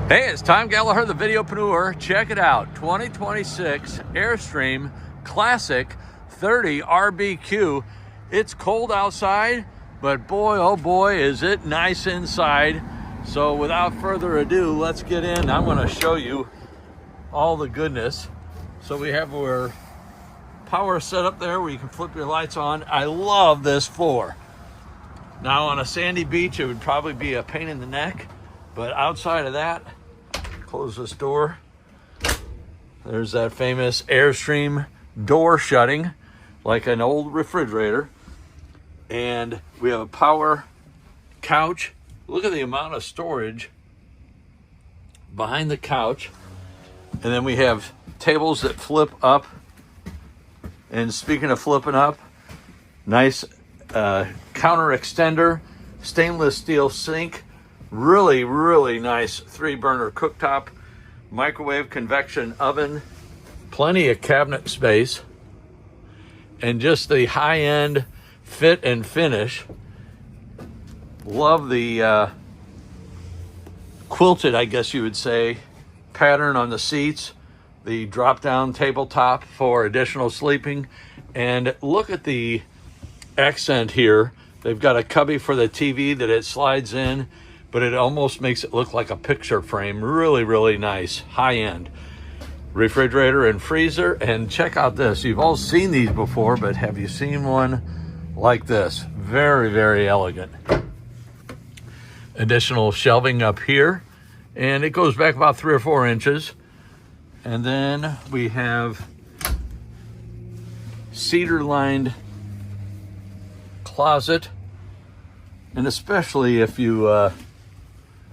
Hey, it's Tom Gallagher, the Videopreneur. Check it out, 2026 Airstream Classic 30 RBQ. It's cold outside, but boy, oh boy, is it nice inside. So without further ado, let's get in. I'm gonna show you all the goodness. So we have our power set up there where you can flip your lights on. I love this floor. Now on a sandy beach, it would probably be a pain in the neck, but outside of that, close this door. There's that famous Airstream door shutting, like an old refrigerator. And we have a power couch. Look at the amount of storage behind the couch. And then we have tables that flip up. And speaking of flipping up, nice counter extender, stainless steel sink. Really, really nice 3-burner cooktop, microwave convection oven, plenty of cabinet space, and just the high-end fit and finish. Love the quilted, I guess you would say, pattern on the seats, the drop-down tabletop for additional sleeping, and look at the accent here. They've got a cubby for the TV that it slides in, but it almost makes it look like a picture frame. Really, really nice, high-end refrigerator and freezer. And check out this. You've all seen these before, but have you seen one like this? Very, very elegant. Additional shelving up here, and it goes back about 3 or 4 inches. And then we have cedar-lined closet, and especially if you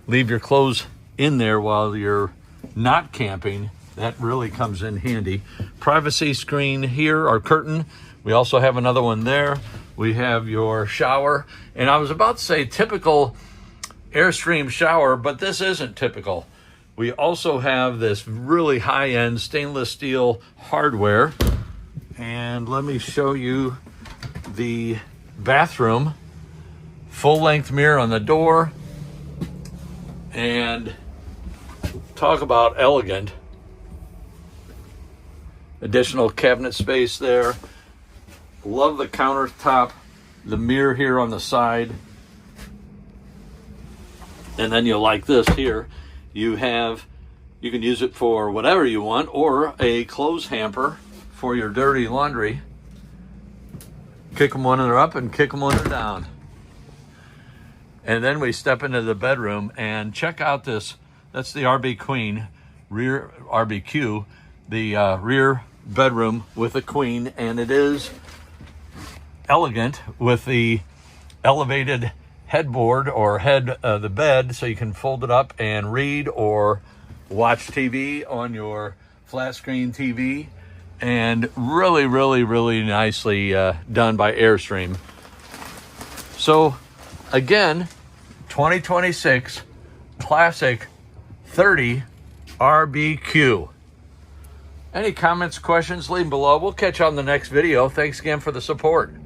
leave your clothes in there while you're not camping, that really comes in handy. Privacy screen here, our curtain. We also have another one there. We have your shower. And I was about to say typical Airstream shower, but this isn't typical. We also have this really high-end stainless steel hardware. And let me show you the bathroom. Full-length mirror on the door. And talk about elegant. Additional cabinet space there. Love the countertop, the mirror here on the side. And then you'll like this here. You can use it for whatever you want, or a clothes hamper for your dirty laundry. Kick them when they're up and kick them when they're down. And then we step into the bedroom and check out this. That's the RB Queen, rear RBQ, the rear bedroom with a queen. And it is elegant with the elevated headboard or head of the bed, so you can fold it up and read or watch TV on your flat screen TV. And really, really, really nicely done by Airstream. So again, 2026 Classic 30 RBQ. Any comments, questions, leave them below. We'll catch you on the next video. Thanks again for the support.